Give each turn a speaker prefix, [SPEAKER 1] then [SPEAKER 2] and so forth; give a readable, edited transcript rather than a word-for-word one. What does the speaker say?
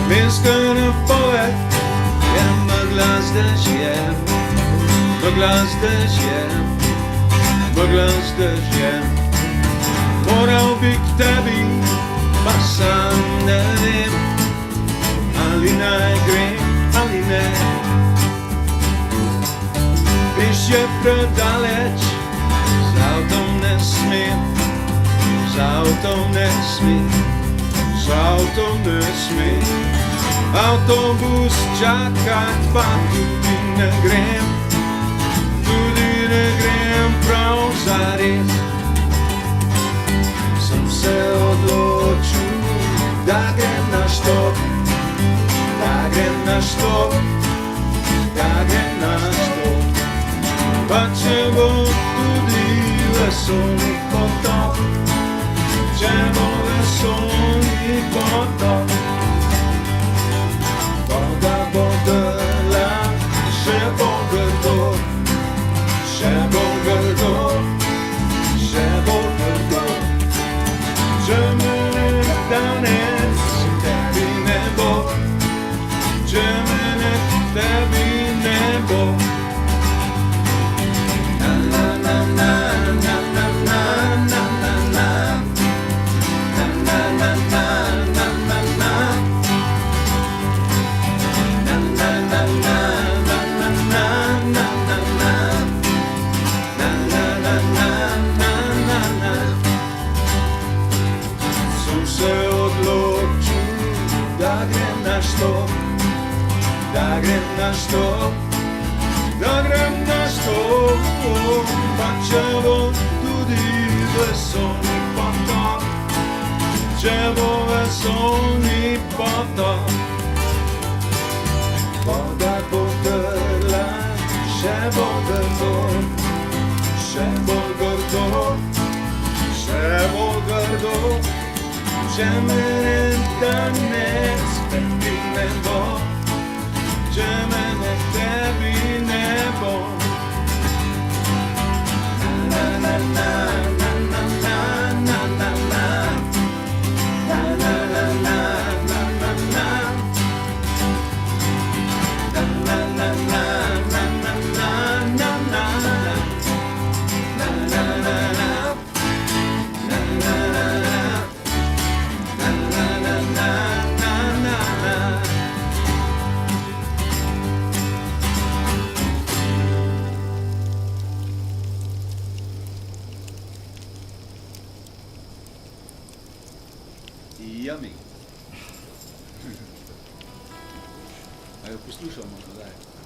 [SPEAKER 1] Miskerne poet, je megla zdržjem, megla zdržjem, megla zdržjem. Moral bi k tebi, pa sam ne vem, ali naj grem ali ne. Veš, je predaleč, z avtom ne smem, z avtom ne smem, z avtom ne smem. Avtobus čakat pa tudi ne grem, tudi ne grem prav zares. Sem se odločil, da grem na štop, da grem na štop, da grem na štop. Pa če bo tudi vesolni potop, če bo vesolni potop. Voda bo drla, še bo grdo, še bo grdo, še bo grdo. Če mene danes tebi ne bo, če mene tebi ne bo. Na na na na na na na na na na na na na na na na. Da grem na štop, da grem na štop, pa če bo tudi vesolni potop, če bo vesolni potop. Voda bo drla, še bo grdo, še bo grdo, še bo grdo. Če mene danes tebi ne bo, če mene tebi ne bo. Na na na na na na na na na na na na na na na na. Na na na na na na na na na. Na na na na. Na na na na. Na na na na na na na. Yummy. A jo poslušamo, da je.